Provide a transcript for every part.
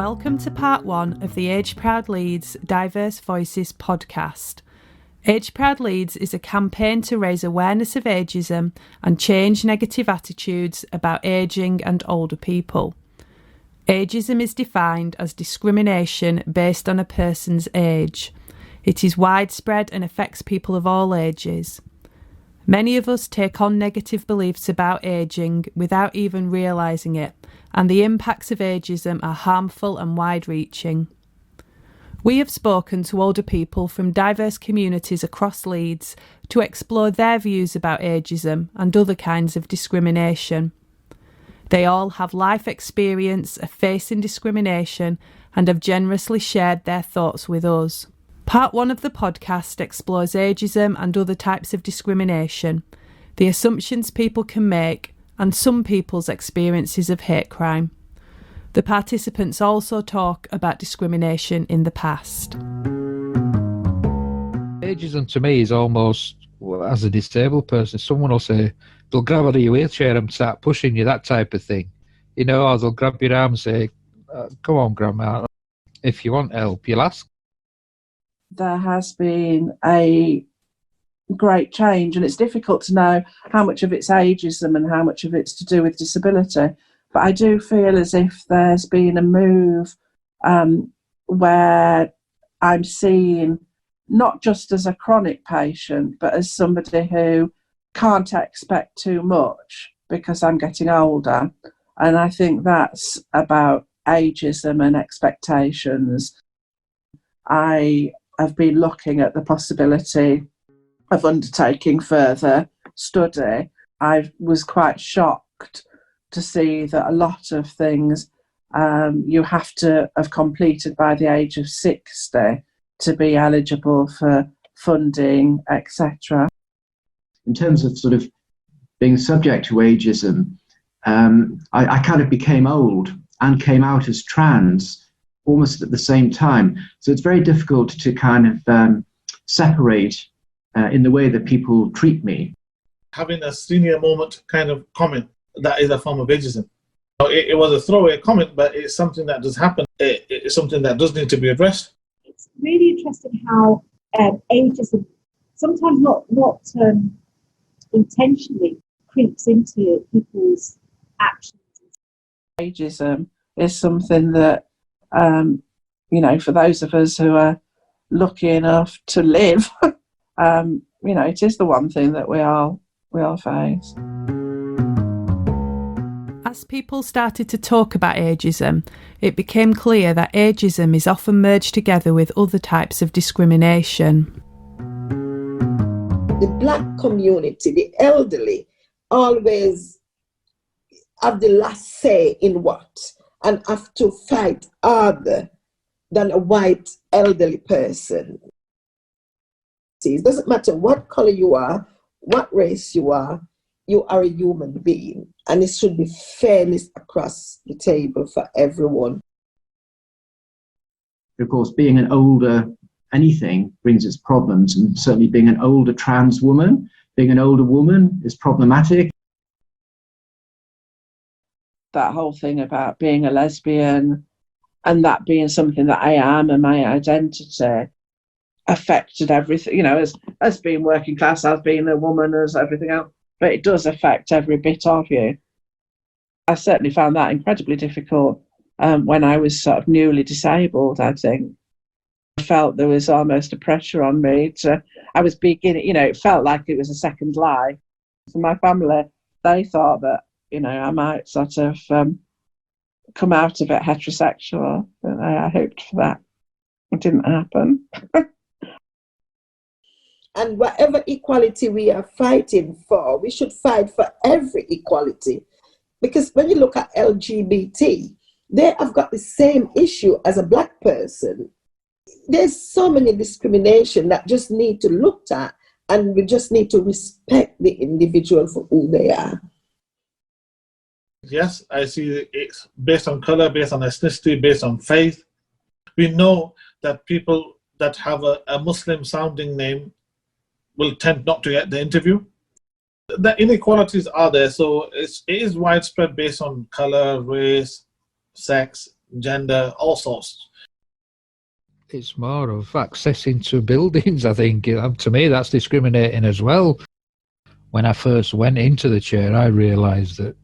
Welcome to part 1 of the Age Proud Leeds Diverse Voices podcast. Age Proud Leeds is a campaign to raise awareness of ageism and change negative attitudes about ageing and older people. Ageism is defined as discrimination based on a person's age. It is widespread and affects people of all ages. Many of us take on negative beliefs about ageing without even realising it, and the impacts of ageism are harmful and wide-reaching. We have spoken to older people from diverse communities across Leeds to explore their views about ageism and other kinds of discrimination. They all have life experience of facing discrimination and have generously shared their thoughts with us. Part 1 of the podcast explores ageism and other types of discrimination, the assumptions people can make, and some people's experiences of hate crime. The participants also talk about discrimination in the past. Ageism to me is almost, well, as a disabled person, someone will say, they'll grab out of your wheelchair and start pushing you, that type of thing. You know, or they'll grab your arm and say, come on, Grandma, if you want help, you'll ask. There has been a great change, and it's difficult to know how much of it's ageism and how much of it's to do with disability. But I do feel as if there's been a move where I'm seen not just as a chronic patient, but as somebody who can't expect too much because I'm getting older. And I think that's about ageism and expectations. I have been looking at the possibility of undertaking further study. I was quite shocked to see that a lot of things you have to have completed by the age of 60 to be eligible for funding, etc. In terms of sort of being subject to ageism, I kind of became old and came out as trans almost at the same time. So it's very difficult to kind of separate in the way that people treat me. Having a senior moment kind of comment, that is a form of ageism. It was a throwaway comment, but it's something that does happen. It's something that does need to be addressed. It's really interesting how ageism sometimes not intentionally creeps into people's actions. Ageism is something that, for those of us who are lucky enough to live, it is the one thing that we all face. As people started to talk about ageism, it became clear that ageism is often merged together with other types of discrimination. The black community, the elderly, always have the last say in what, and have to fight harder than a white elderly person. It doesn't matter what color you are, what race you are a human being, and it should be fairness across the table for everyone. Of course, being an older anything brings its problems, and certainly being an older trans woman, being an older woman is problematic. That whole thing about being a lesbian and that being something that I am and my identity affected everything, as being working class, as being a woman, as everything else. But it does affect every bit of you. I certainly found that incredibly difficult when I was sort of newly disabled, I think. I felt there was almost a pressure on me I was beginning, it felt like it was a second life. For my family, they thought that, I might sort of come out of it heterosexual. But I hoped for that. It didn't happen. And whatever equality we are fighting for, we should fight for every equality. Because when you look at LGBT, they have got the same issue as a black person. There's so many discrimination that just need to looked at, and we just need to respect the individual for who they are. Yes, I see it's based on color, based on ethnicity, based on faith. We know that people that have a Muslim sounding name will tend not to get the interview. The inequalities are there, so it is widespread based on color, race, sex, gender, all sorts. It's more of accessing to buildings, I think. To me, that's discriminating as well. When I first went into the chair, I realised that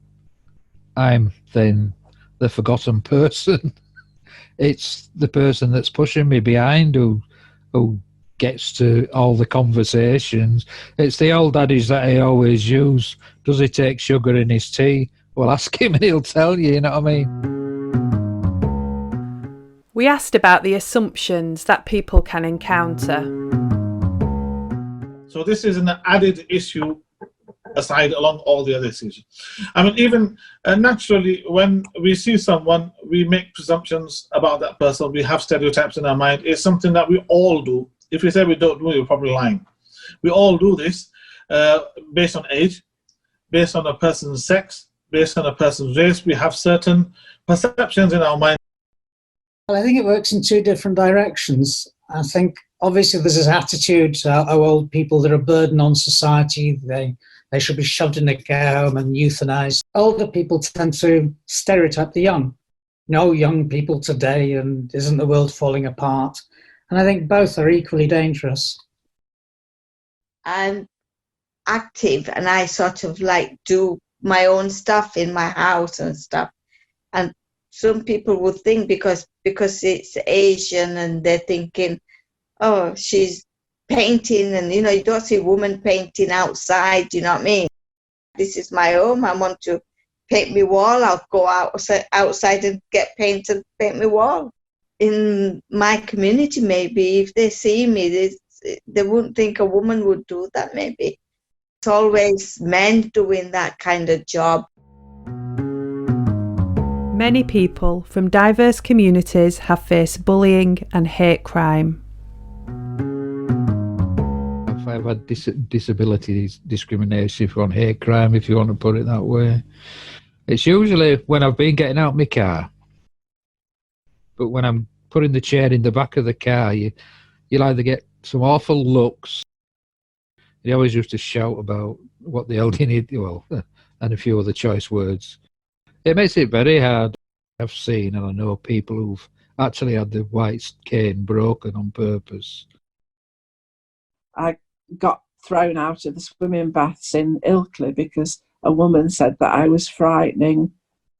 I'm then the forgotten person. It's the person that's pushing me behind who gets to all the conversations. It's the old adage that I always use. Does he take sugar in his tea? Well, ask him and he'll tell you, you know what I mean? We asked about the assumptions that people can encounter. So this is an added issue aside along all the other issues. I mean, even naturally, when we see someone, we make presumptions about that person. We have stereotypes in our mind. It's something that we all do. If we say we don't do it, we're probably lying. We all do this based on age, based on a person's sex, based on a person's race. We have certain perceptions in our mind. Well, I think it works in two different directions. I think obviously there's this attitude, old people, they're a burden on society. They should be shoved in a care home and euthanized. Older people tend to stereotype the young. No young people today, and isn't the world falling apart? And I think both are equally dangerous. I'm active and I sort of like do my own stuff in my house and stuff. And some people would think because it's Asian and they're thinking, oh, she's painting, and you don't see women painting outside, you know what I mean? This is my home. I want to paint my wall. I'll go outside and get paint and paint my wall. In my community, maybe if they see me, they wouldn't think a woman would do that. Maybe it's always men doing that kind of job. Many people from diverse communities have faced bullying and hate crime. I've had disability discrimination on hate crime, if you want to put it that way. It's usually when I've been getting out my car, but when I'm putting the chair in the back of the car, you'll either get some awful looks. They always used to shout about what the hell you need, well, and a few other choice words. It makes it very hard. I've seen and I know people who've actually had the white cane broken on purpose. I got thrown out of the swimming baths in Ilkley because a woman said that I was frightening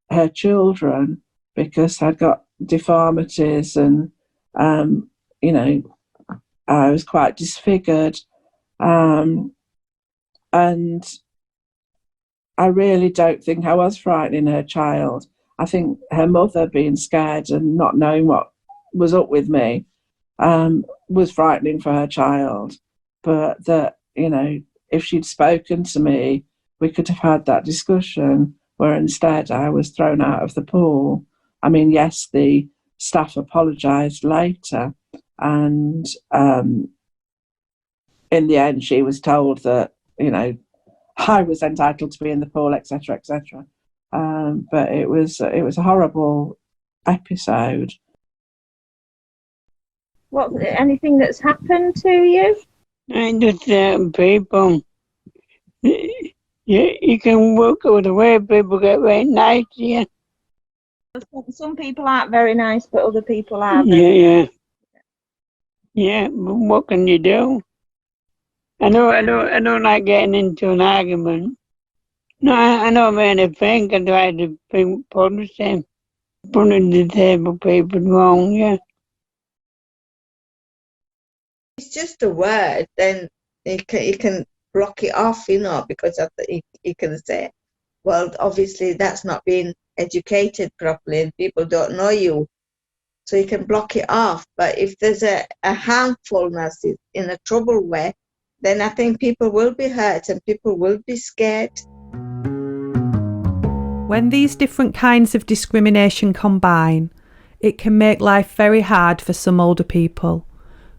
her children because I'd got deformities and, I was quite disfigured. And I really don't think I was frightening her child. I think her mother being scared and not knowing what was up with me was frightening for her child. But that, if she'd spoken to me, we could have had that discussion, where instead I was thrown out of the pool. I mean, yes, the staff apologised later, and in the end she was told that, I was entitled to be in the pool, etc., etc. But it was a horrible episode. What, anything that's happened to you? And just people. You can walk all the way, people get very nice to you. Some people aren't very nice, but other people are. Yeah, but what can you do? I don't like getting into an argument. No, I don't mean to think. I try to think positive. Putting disabled people wrong, yeah. It's just a word, then you can block it off, because you can say, well, obviously that's not being educated properly and people don't know you. So you can block it off. But if there's a harmfulness in a troubled way, then I think people will be hurt and people will be scared. When these different kinds of discrimination combine, it can make life very hard for some older people.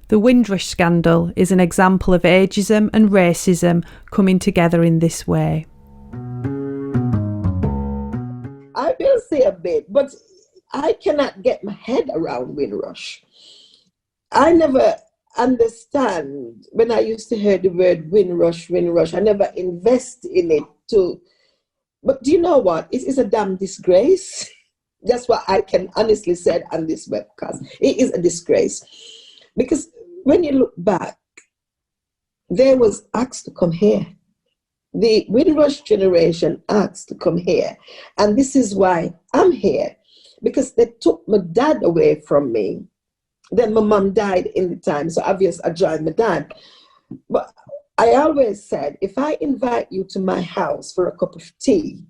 The Windrush scandal is an example of ageism and racism coming together in this way. I will say a bit, but I cannot get my head around Windrush. I never understand when I used to hear the word Windrush. I never invest in it But do you know what? It is a damn disgrace. That's what I can honestly say on this webcast. It is a disgrace. Because when you look back, they was asked to come here. The Windrush generation asked to come here. And this is why I'm here. Because they took my dad away from me. Then my mom died in the time. So obviously I joined my dad. But I always said, if I invite you to my house for a cup of tea,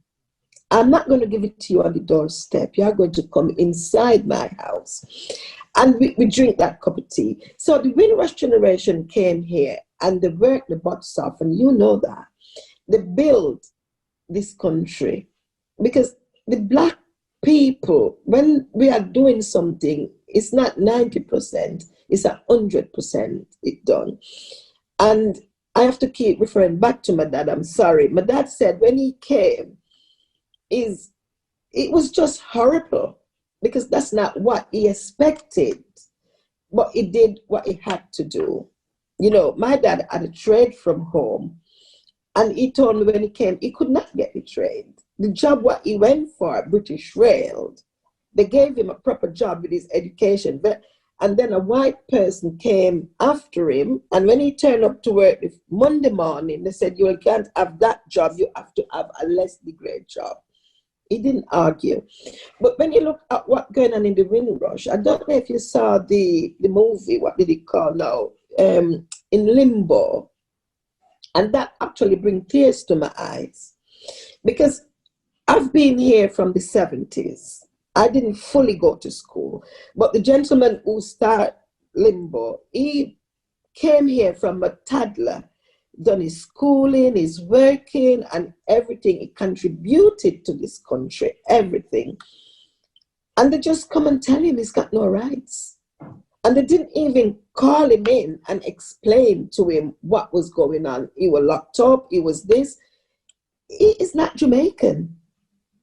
I'm not going to give it to you on the doorstep. You're going to come inside my house. And we drink that cup of tea. So the Windrush generation came here and they worked the butts off. And you know that. They built this country. Because the black people, when we are doing something, it's not 90%, it's 100% it done. And I have to keep referring back to my dad. I'm sorry. My dad said when he came, it was just horrible because that's not what he expected. But he did what he had to do. You know, my dad had a trade from home, and he told me when he came, he could not get the trade. The job what he went for, British Rail, they gave him a proper job with his education. And then a white person came after him. And when he turned up to work Monday morning, they said, you can't have that job. You have to have a less degree job. He didn't argue. But when you look at what's going on in the Windrush, I don't know if you saw the movie, what did it call now? In Limbo. And that actually brings tears to my eyes. Because I've been here from the 70s. I didn't fully go to school. But the gentleman who started Limbo, he came here from a toddler, done his schooling, his working, and everything. He contributed to this country, everything. And they just come and tell him he's got no rights. And they didn't even call him in and explain to him what was going on. He was locked up, he was this. He is not Jamaican.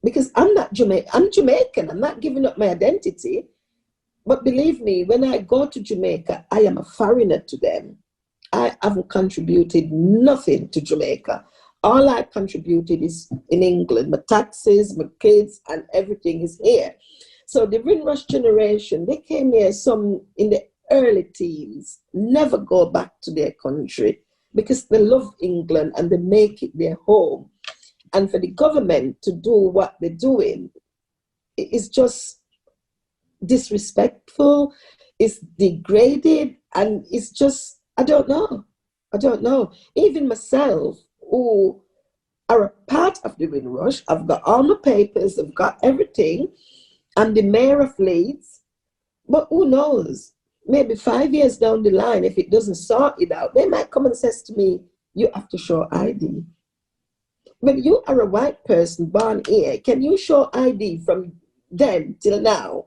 Because I'm not Jamaican. I'm Jamaican. I'm not giving up my identity. But believe me, when I go to Jamaica, I am a foreigner to them. I haven't contributed nothing to Jamaica. All I contributed is in England. My taxes, my kids, and everything is here. So the Windrush generation, they came here some in the early teens, never go back to their country because they love England and they make it their home. And for the government to do what they're doing, it's just disrespectful, it's degraded, and it's just, I don't know. Even myself, who are a part of the Windrush, I've got all my papers, I've got everything. I'm the mayor of Leeds, but who knows? Maybe 5 years down the line, if it doesn't sort it out, they might come and say to me, you have to show ID. When you are a white person born here, can you show ID from then till now?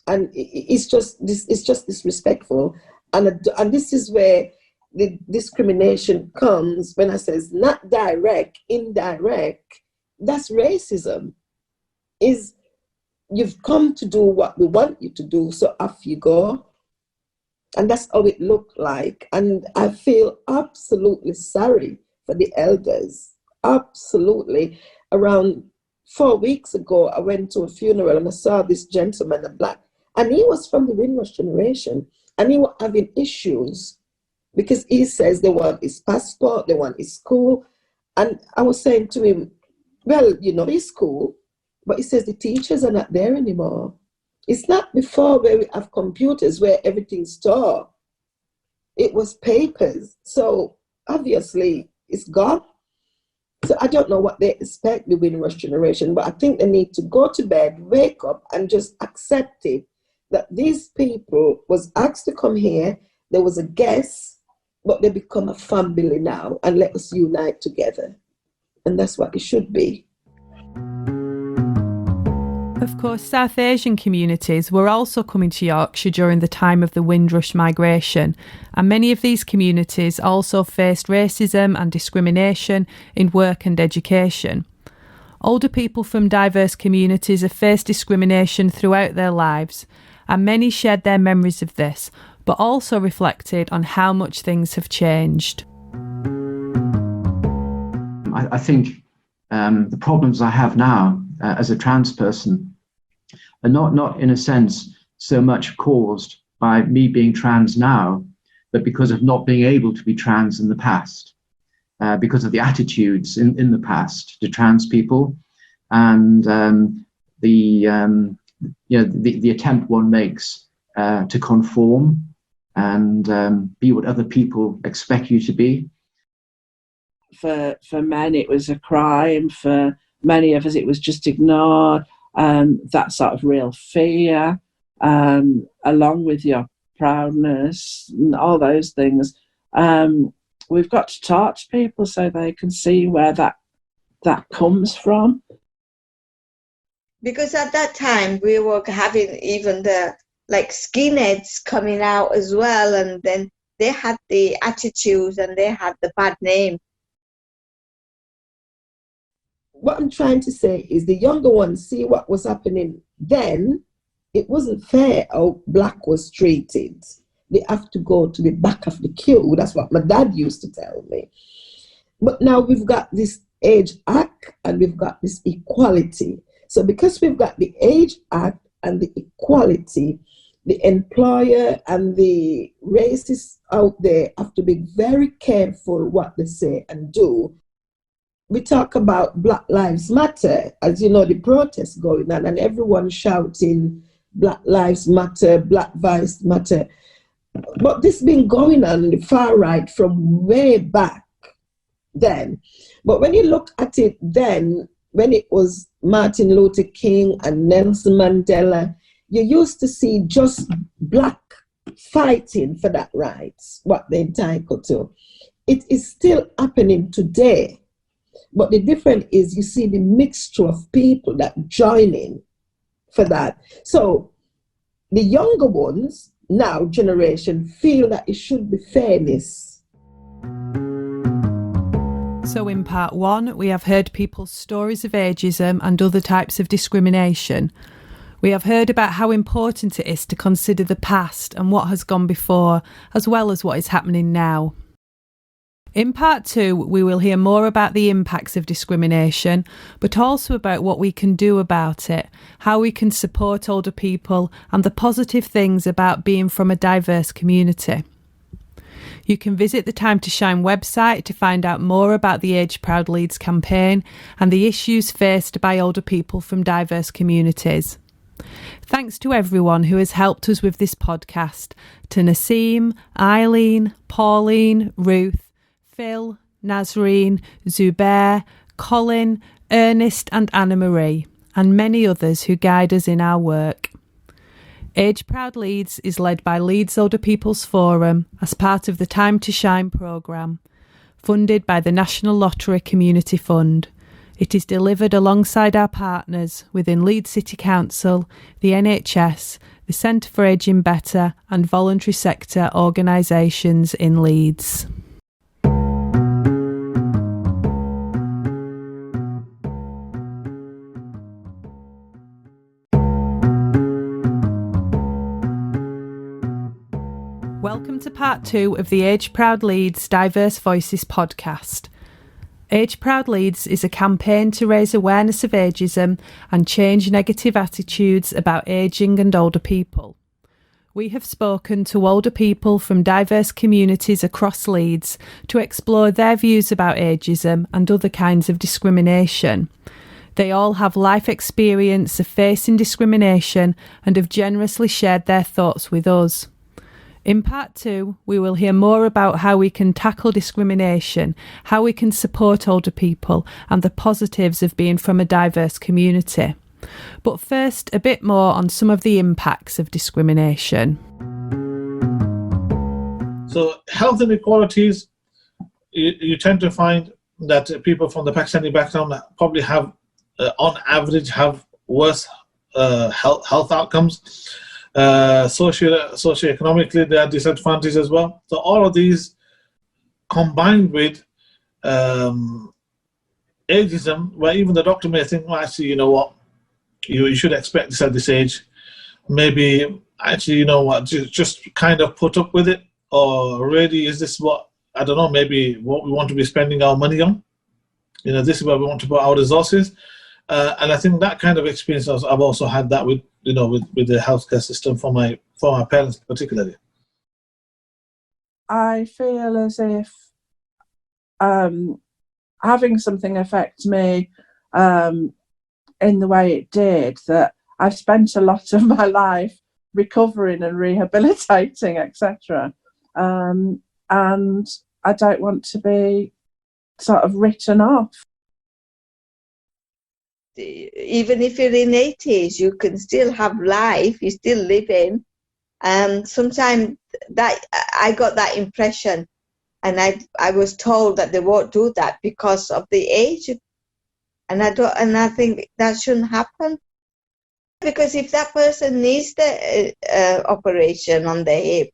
And it's just disrespectful. And this is where the discrimination comes when I says not direct, indirect. That's racism. Is you've come to do what we want you to do, so off you go. And that's how it looked like. And I feel absolutely sorry for the elders. Absolutely. Around 4 weeks ago, I went to a funeral and I saw this gentleman, a black, and he was from the Windrush generation, and he was having issues because he says they want his passport, they want his school. And I was saying to him, well, you know, his school, but he says the teachers are not there anymore. It's not before where we have computers where everything's stored. It was papers. So obviously it's gone. So I don't know what they expect the Windrush generation, but I think they need to go to bed, wake up, and just accept it that these people was asked to come here. There was a guest, but they become a family now, and let us unite together. And that's what it should be. Of course, South Asian communities were also coming to Yorkshire during the time of the Windrush migration, and many of these communities also faced racism and discrimination in work and education. Older people from diverse communities have faced discrimination throughout their lives, and many shared their memories of this, but also reflected on how much things have changed. I think the problems I have now as a trans person and not in a sense so much caused by me being trans now, but because of not being able to be trans in the past, because of the attitudes in the past to trans people, and the attempt one makes to conform and be what other people expect you to be. For men, it was a crime. For many of us, it was just ignored. That sort of real fear, along with your proudness and all those things. We've got to talk to people so they can see where that comes from. Because at that time we were having even the skinheads coming out as well, and then they had the attitudes and they had the bad name. What I'm trying to say is the younger ones see what was happening then. It wasn't fair how black was treated. They have to go to the back of the queue. That's what my dad used to tell me. But now we've got this Age Act and we've got this equality. So because we've got the Age Act and the equality, the employer and the racists out there have to be very careful what they say and do. We talk about Black Lives Matter, as you know, the protests going on and everyone shouting Black Lives Matter, Black Lives Matter. But this has been going on in the far right from way back then. But when you look at it then, when it was Martin Luther King and Nelson Mandela, you used to see just black fighting for that rights, what they're entitled to. It is still happening today. But the difference is you see the mixture of people that join in for that. So the younger ones, now generation, feel that it should be fairness. So in part 1, we have heard people's stories of ageism and other types of discrimination. We have heard about how important it is to consider the past and what has gone before, as well as what is happening now. In part 2, we will hear more about the impacts of discrimination, but also about what we can do about it, how we can support older people, and the positive things about being from a diverse community. You can visit the Time to Shine website to find out more about the Age Proud Leeds campaign and the issues faced by older people from diverse communities. Thanks to everyone who has helped us with this podcast, to Naseem, Eileen, Pauline, Ruth, Phil, Nazreen, Zubair, Colin, Ernest and Anna-Marie, and many others who guide us in our work. Age Proud Leeds is led by Leeds Older People's Forum as part of the Time to Shine programme, funded by the National Lottery Community Fund. It is delivered alongside our partners within Leeds City Council, the NHS, the Centre for Ageing Better and voluntary sector organisations in Leeds. Welcome to part 2 of the Age Proud Leeds Diverse Voices podcast. Age Proud Leeds is a campaign to raise awareness of ageism and change negative attitudes about ageing and older people. We have spoken to older people from diverse communities across Leeds to explore their views about ageism and other kinds of discrimination. They all have life experience of facing discrimination and have generously shared their thoughts with us. In part 2, we will hear more about how we can tackle discrimination, how we can support older people, and the positives of being from a diverse community. But first, a bit more on some of the impacts of discrimination. So, health inequalities, you tend to find that people from the Pakistani background probably have, on average, have worse health outcomes. Socioeconomically, they are disadvantaged as well. So all of these combined with ageism, where even the doctor may think, well, actually, you know what, you should expect this at this age. Maybe, actually, you know what, just kind of put up with it. Or really, is this what, I don't know, maybe what we want to be spending our money on? You know, this is where we want to put our resources. And I think that kind of experience, I've also had that with with the healthcare system for my parents particularly. I feel as if having something affect me in the way it did, that I've spent a lot of my life recovering and rehabilitating, etc. And I don't want to be sort of written off. Even if you're in 80s, you can still have life, you're still living. And sometimes that I got that impression, and I was told that they won't do that because of the age. And I think that shouldn't happen. Because if that person needs the operation on the hip,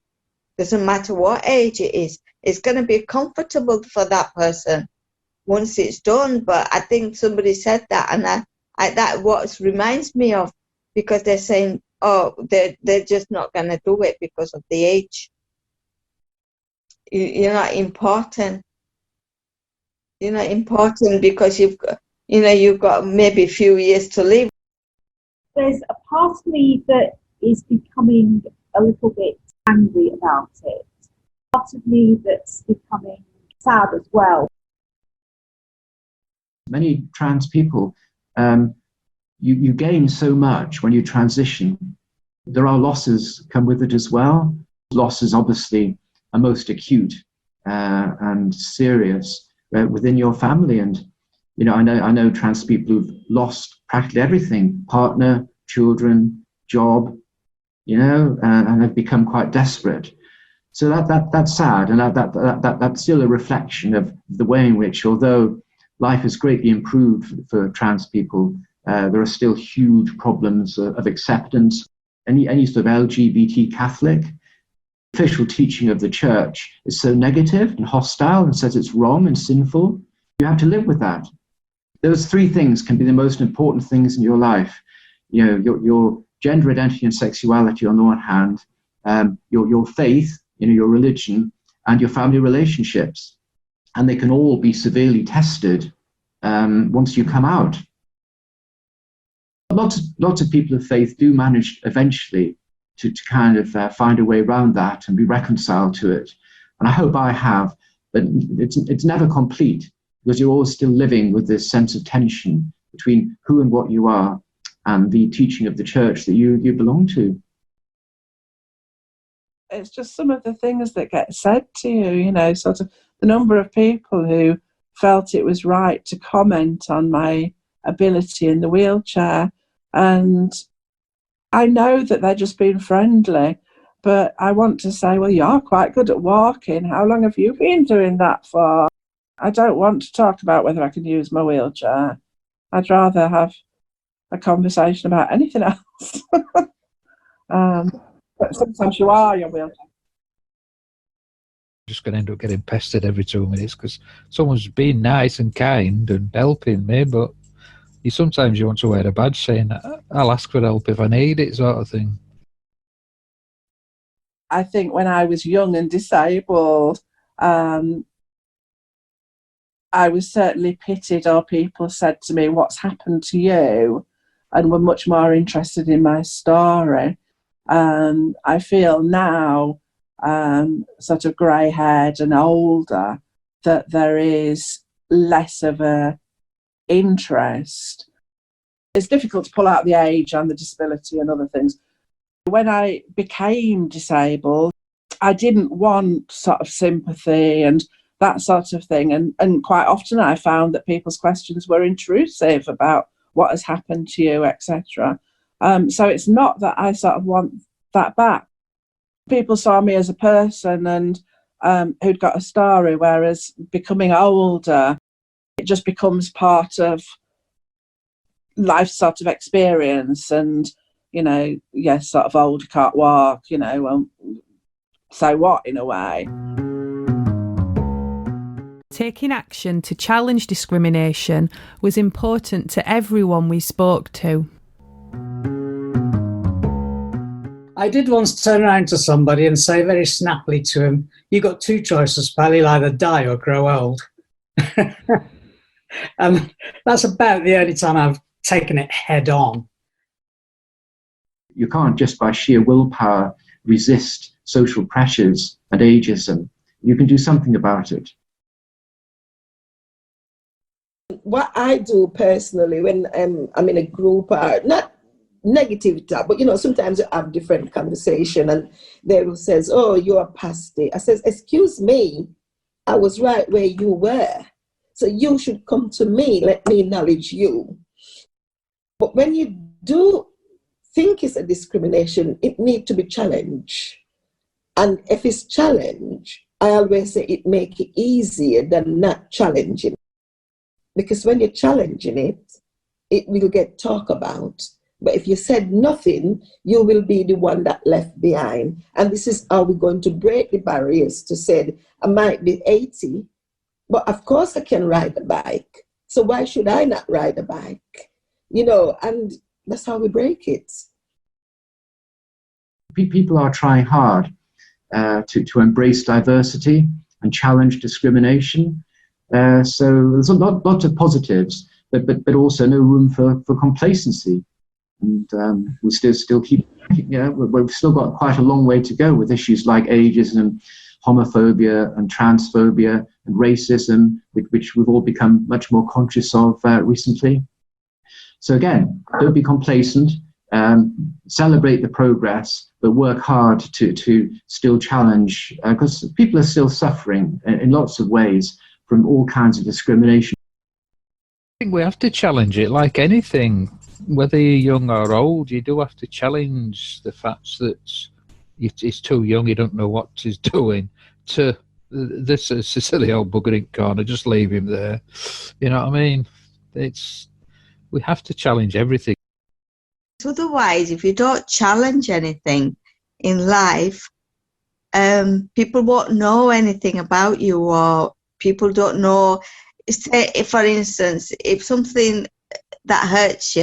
doesn't matter what age it is, it's going to be comfortable for that person once it's done. But I think somebody said that, and that what reminds me of, because they're saying, oh, they're just not going to do it because of the age. You're not important. You're not important because you've got maybe a few years to live. There's a part of me that is becoming a little bit angry about it. Part of me that's becoming sad as well. Many trans people, you gain so much when you transition. There are losses come with it as well. Losses obviously are most acute and serious within your family. And I know trans people who've lost practically everything: partner, children, job, and have become quite desperate. So that's sad, and that's still a reflection of the way in which, although life has greatly improved for trans people, there are still huge problems of acceptance. Any sort of LGBT Catholic official teaching of the church is so negative and hostile and says it's wrong and sinful. You have to live with that. Those three things can be the most important things in your life. Your gender identity and sexuality on the one hand, your faith, your religion, and your family relationships. And they can all be severely tested once you come out. Lots of people of faith do manage eventually to kind of find a way around that and be reconciled to it. And I hope I have, but it's never complete, because you're always still living with this sense of tension between who and what you are and the teaching of the church that you belong to. It's just some of the things that get said to you, sort of the number of people who felt it was right to comment on my ability in the wheelchair. And I know that they're just being friendly, but I want to say, well, you're quite good at walking. How long have you been doing that for? I don't want to talk about whether I can use my wheelchair. I'd rather have a conversation about anything else. But sometimes you are your wheelchair. Just going to end up getting pestered every 2 minutes because someone's being nice and kind and helping me, but sometimes you want to wear a badge saying, I'll ask for help if I need it, sort of thing. I think when I was young and disabled, I was certainly pitied, or people said to me, what's happened to you? And were much more interested in my story. I feel now, sort of grey-haired and older, that there is less of a interest. It's difficult to pull out the age and the disability and other things. When I became disabled, I didn't want sort of sympathy and that sort of thing. And quite often I found that people's questions were intrusive about what has happened to you, etc. So it's not that I sort of want that back. People saw me as a person and who'd got a story, whereas becoming older, it just becomes part of life sort of experience. And, yes, sort of old, can't walk, well, so what, in a way. Taking action to challenge discrimination was important to everyone we spoke to. I did once turn around to somebody and say very snappily to him, "You got two choices, pal, you'll either die or grow old." And that's about the only time I've taken it head on. You can't just by sheer willpower resist social pressures and ageism. You can do something about it. What I do personally when I'm in a group, not negative talk, but sometimes you have different conversation and they will says, "Oh, you're past it." I says, "Excuse me, I was right where you were. So you should come to me, let me acknowledge you." But when you do think it's a discrimination, it needs to be challenged. And if it's challenged, I always say it make it easier than not challenging. Because when you're challenging it, it will get talked about. But if you said nothing, you will be the one that left behind. And this is how we're going to break the barriers to say, I might be 80, but of course I can ride a bike. So why should I not ride a bike? And that's how we break it. People are trying hard to embrace diversity and challenge discrimination. So there's a lot of positives, but also no room for complacency. And we still keep we've still got quite a long way to go with issues like ageism, homophobia and transphobia and racism, which we've all become much more conscious of recently. So again, don't be complacent, celebrate the progress, but work hard to still challenge, because people are still suffering in lots of ways from all kinds of discrimination. I think we have to challenge it like anything. Whether you're young or old, you do have to challenge the facts that he's too young, he don't know what he's doing, to this is a silly old bugger in corner, just leave him there. You know what I mean? We have to challenge everything. Otherwise, if you don't challenge anything in life, people won't know anything about you, or people don't know. Say, for instance, if something that hurts you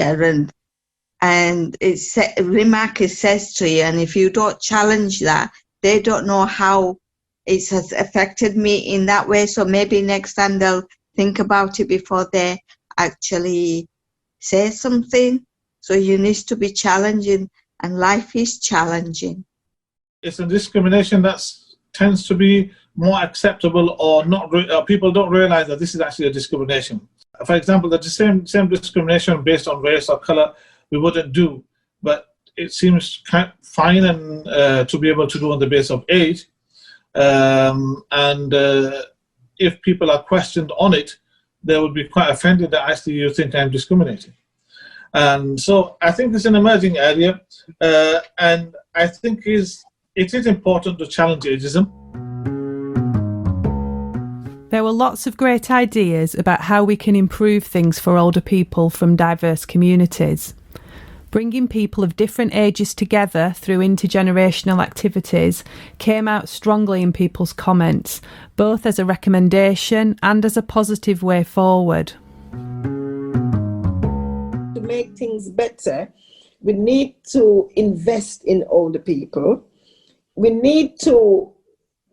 and a remark is says to you, and if you don't challenge that, they don't know how it has affected me in that way. So maybe next time they'll think about it before they actually say something. So you need to be challenging, and life is challenging. It's a discrimination that tends to be more acceptable, or not. People don't realize that this is actually a discrimination. For example, the same discrimination based on race or color we wouldn't do, but it seems fine and to be able to do on the basis of age. If people are questioned on it, they would be quite offended that actually you think I'm discriminating. And so I think it's an emerging area, and I think it is important to challenge ageism. There were lots of great ideas about how we can improve things for older people from diverse communities. Bringing people of different ages together through intergenerational activities came out strongly in people's comments, both as a recommendation and as a positive way forward. To make things better, we need to invest in older people. We need to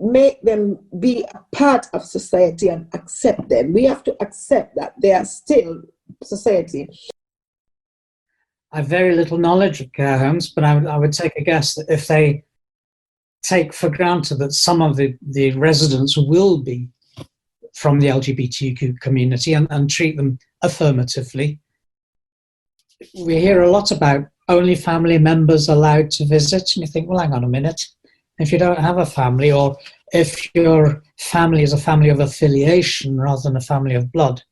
make them be a part of society and accept them. We have to accept that they are still society. I have very little knowledge of care homes, but I would take a guess that if they take for granted that some of the residents will be from the LGBTQ community and treat them affirmatively. We hear a lot about only family members allowed to visit, and you think, well, hang on a minute. If you don't have a family, or if your family is a family of affiliation rather than a family of blood,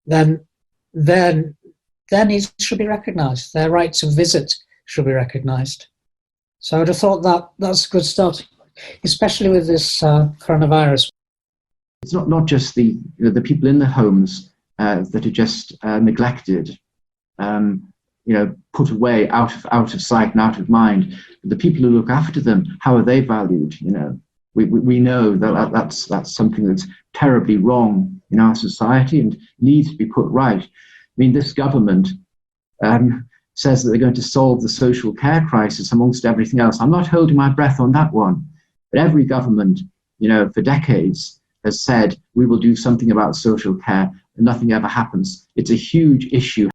then it should be recognised. Their right to visit should be recognised. So I would have thought that's a good start, especially with this coronavirus. It's not just the people in the homes that are just neglected, put away, out of sight and out of mind. The people who look after them, how are they valued? We know that's something that's terribly wrong in our society and needs to be put right. I mean, this government says that they're going to solve the social care crisis amongst everything else. I'm not holding my breath on that one. But every government, for decades has said, we will do something about social care, and nothing ever happens. It's a huge issue.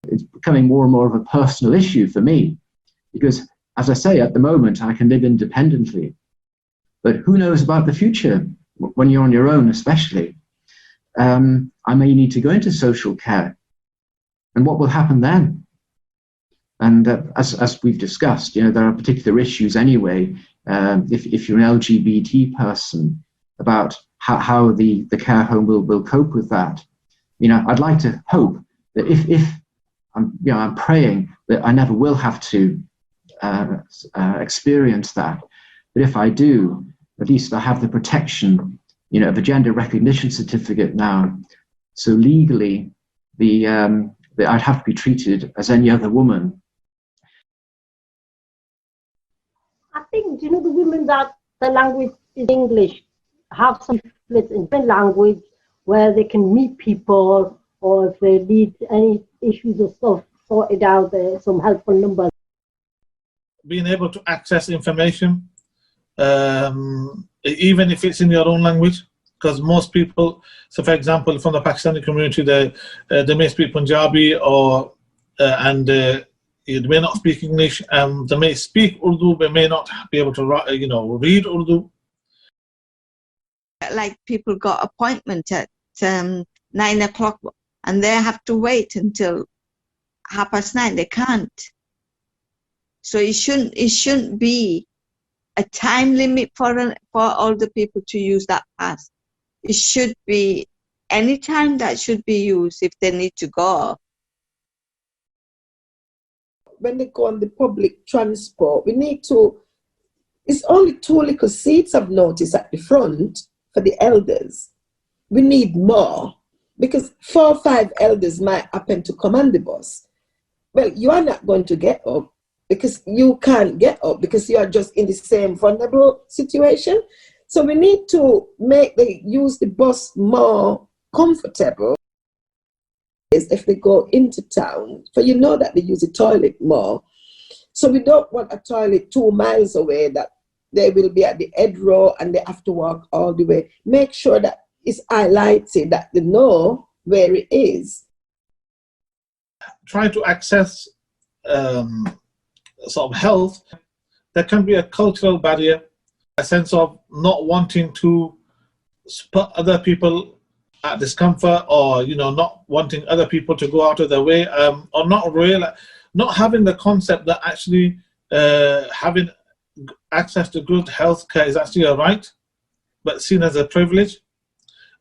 It's becoming more and more of a personal issue for me. Because, as I say, at the moment, I can live independently. But who knows about the future, when you're on your own especially? I may need to go into social care. And what will happen then? And as we've discussed, there are particular issues anyway, if you're an LGBT person, about how the care home will cope with that. I'd like to hope that if I'm praying that I never will have to experience that, but if I do, at least I have the protection, of a gender recognition certificate now. So legally, I'd have to be treated as any other woman. I think, the women that the language is English have some leaflets in different language where they can meet people, or if they need any issues or stuff sorted out, there's some helpful numbers. Being able to access information, even if it's in your own language, because most people, so for example, from the Pakistani community, they may speak Punjabi and they may not speak English, and they may speak Urdu but may not be able to read Urdu. Like people got appointment at 9 o'clock and they have to wait until 9:30. They can't. So it shouldn't be a time limit for all the people to use that pass. It should be any time that should be used if they need to go. When they go on the public transport, we need to, it's only 2 little seats I've noticed at the front for the elders. We need more, because 4 or 5 elders might happen to come on the bus. Well, you are not going to get up, because you can't get up because you are just in the same vulnerable situation. So we need to use the bus more comfortable if they go into town. For that they use the toilet more. So we don't want a toilet 2 miles away that they will be at the head row and they have to walk all the way. Make sure that it's highlighted, that they know where it is. Trying to access sort of health, there can be a cultural barrier, a sense of not wanting to put other people at discomfort, or not wanting other people to go out of their way, or not having the concept that actually having access to good health care is actually a right, but seen as a privilege.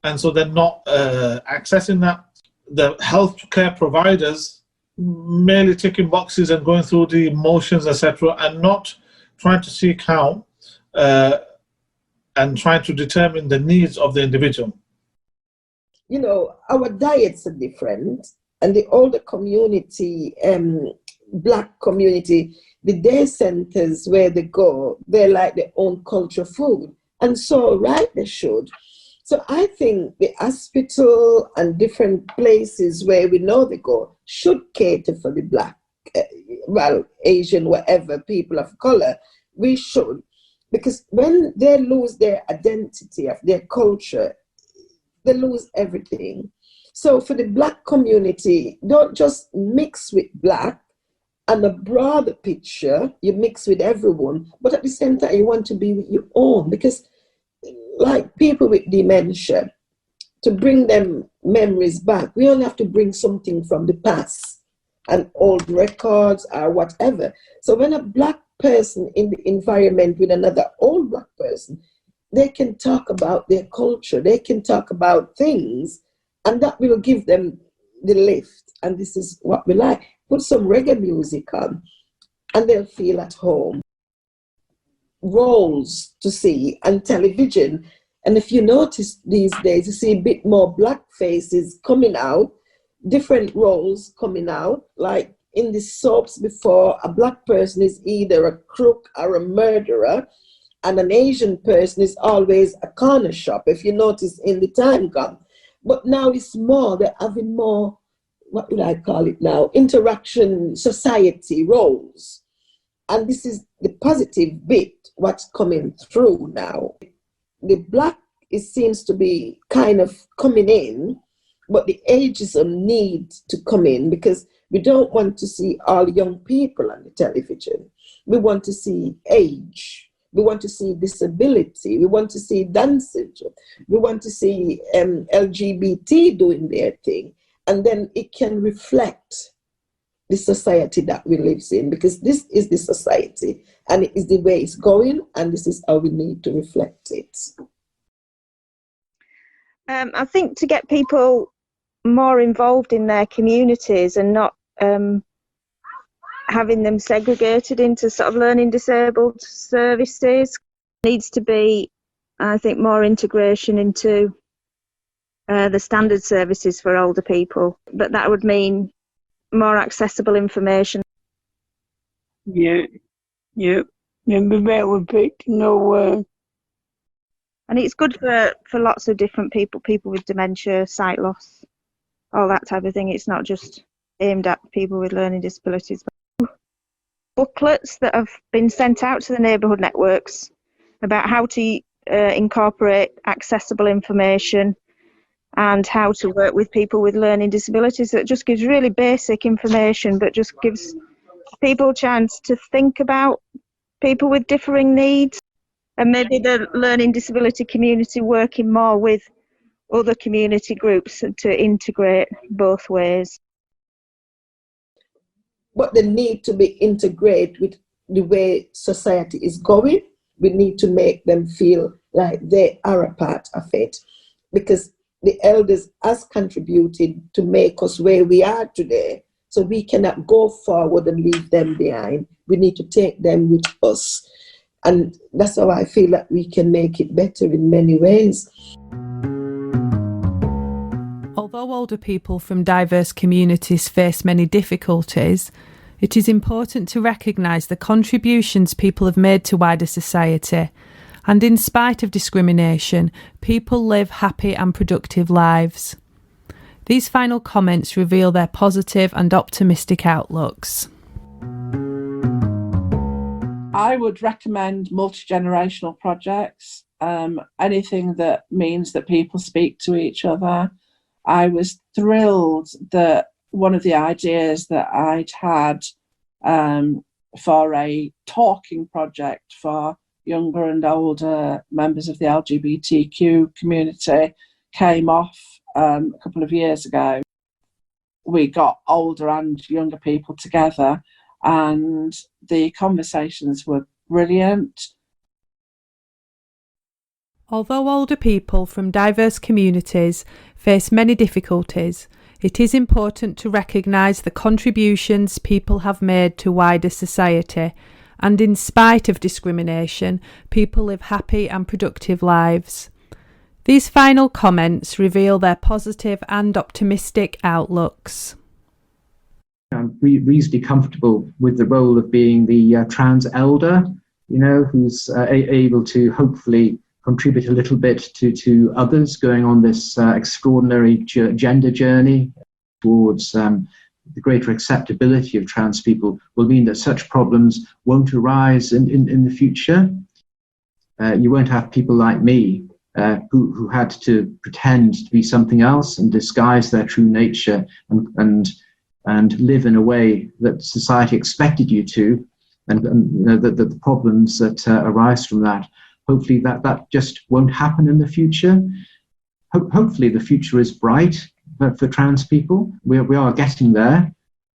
And so they're not accessing that. The healthcare providers merely ticking boxes and going through the motions, etc., and not trying to seek out and trying to determine the needs of the individual. Our diets are different, and the older community, Black community, the day centers where they go, they're like their own culture food, and so they should. So I think the hospital and different places where we know they go should cater for the Black, Asian, whatever, people of color. We should, because when they lose their identity of their culture, they lose everything. So for the Black community, don't just mix with Black and a broader picture, you mix with everyone, but at the same time you want to be with your own, because like people with dementia, to bring them memories back, we only have to bring something from the past and old records or whatever. So when a Black person in the environment with another old Black person, they can talk about their culture, they can talk about things, and that will give them the lift. And this is what we like. Put some reggae music on and they'll feel at home. Roles to see and television. And if you notice these days, you see a bit more Black faces coming out, different roles coming out. Like in the soaps before, a Black person is either a crook or a murderer, and an Asian person is always a corner shop, if you notice in the time gone. But now it's more, they're having more, what would I call it now, interaction, society roles. And this is the positive bit, what's coming through now. The Black, it seems to be kind of coming in, but the ageism needs to come in, because we don't want to see all young people on the television. We want to see age. We want to see disability. We want to see Down syndrome. We want to see LGBT doing their thing. And then it can reflect the society that we live in, because this is the society and it is the way it's going, and this is how we need to reflect it. I think to get people more involved in their communities and not having them segregated into sort of learning disabled services, needs to be, I think, more integration into the standard services for older people. But that would mean more accessible information. Yeah. Be better with people to know. And it's good for lots of different people with dementia, sight loss, all that type of thing. It's not just aimed at people with learning disabilities. Booklets that have been sent out to the neighbourhood networks about how to incorporate accessible information and how to work with people with learning disabilities. That just gives really basic information, but just gives people a chance to think about people with differing needs, and maybe the learning disability community working more with other community groups to integrate both ways. But they need to be integrated with the way society is going. We need to make them feel like they are a part of it, because the elders has contributed to make us where we are today. So we cannot go forward and leave them behind. We need to take them with us. And that's how I feel that we can make it better in many ways. Although older people from diverse communities face many difficulties, it is important to recognise the contributions people have made to wider society. And in spite of discrimination, people live happy and productive lives. These final comments reveal their positive and optimistic outlooks. I would recommend multi-generational projects, anything that means that people speak to each other. I was thrilled that one of the ideas that I'd had for a talking project for younger and older members of the LGBTQ community came off a couple of years ago. We got older and younger people together, and the conversations were brilliant. Although older people from diverse communities face many difficulties, it is important to recognise the contributions people have made to wider society, and in spite of discrimination, people live happy and productive lives. These final comments reveal their positive and optimistic outlooks. I'm reasonably comfortable with the role of being the trans elder, who's able to hopefully contribute a little bit to others going on this extraordinary gender journey towards the greater acceptability of trans people, will mean that such problems won't arise in the future. You won't have people like me who had to pretend to be something else and disguise their true nature and live in a way that society expected you to, and the problems that arise from that. Hopefully that just won't happen in the future. Hopefully the future is bright for trans people. We are getting there.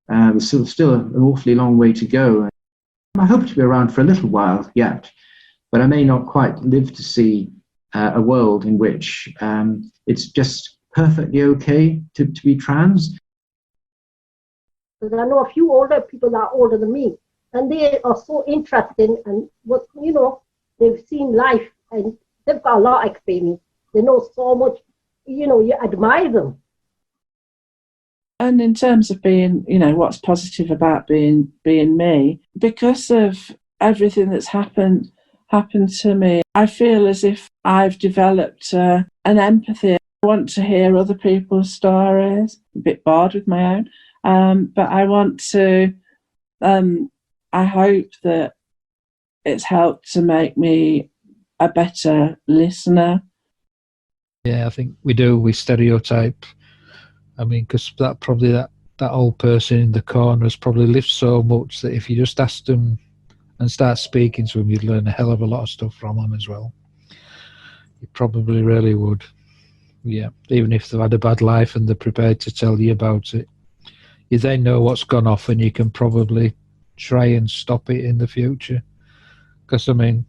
There's still an awfully long way to go. I hope to be around for a little while yet, but I may not quite live to see a world in which it's just perfectly okay to be trans. Because I know a few older people that are older than me, and they are so interested and what they've seen life and they've got a lot of experience. They know so much, you admire them. And in terms of being, what's positive about being me, because of everything that's happened to me, I feel as if I've developed an empathy. I want to hear other people's stories. I'm a bit bored with my own, but I want to. I hope that it's helped to make me a better listener. Yeah, I think we do. We stereotype. I mean, because that old person in the corner has probably lived so much that if you just asked them and start speaking to them, you'd learn a hell of a lot of stuff from them as well. You probably really would. Yeah, even if they've had a bad life and they're prepared to tell you about it. You then know what's gone off and you can probably try and stop it in the future. Because, I mean,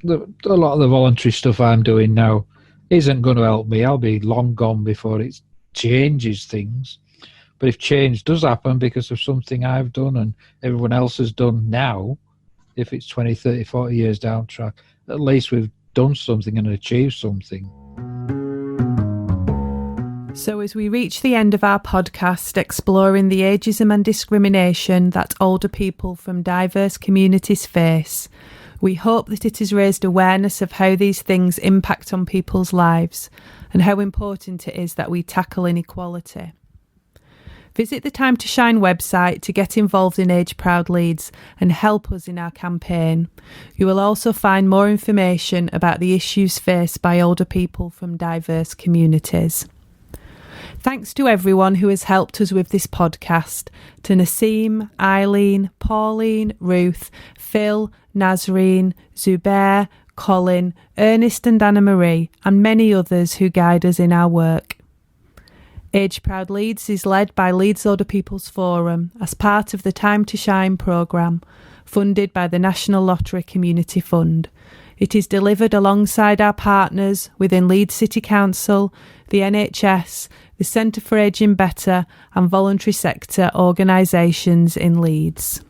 a lot of the voluntary stuff I'm doing now isn't going to help me. I'll be long gone before it changes things. But if change does happen because of something I've done and everyone else has done now, if it's 20, 30, 40 years down track, at least we've done something and achieved something. So as we reach the end of our podcast exploring the ageism and discrimination that older people from diverse communities face, we hope that it has raised awareness of how these things impact on people's lives and how important it is that we tackle inequality. Visit the Time to Shine website to get involved in Age Proud Leeds and help us in our campaign. You will also find more information about the issues faced by older people from diverse communities. Thanks to everyone who has helped us with this podcast, to Naseem, Eileen, Pauline, Ruth, Phil, Nazreen, Zubair, Colin, Ernest and Anna-Marie, and many others who guide us in our work. Age Proud Leeds is led by Leeds Older People's Forum as part of the Time to Shine programme, funded by the National Lottery Community Fund. It is delivered alongside our partners within Leeds City Council, the NHS, the Centre for Ageing Better and voluntary sector organisations in Leeds.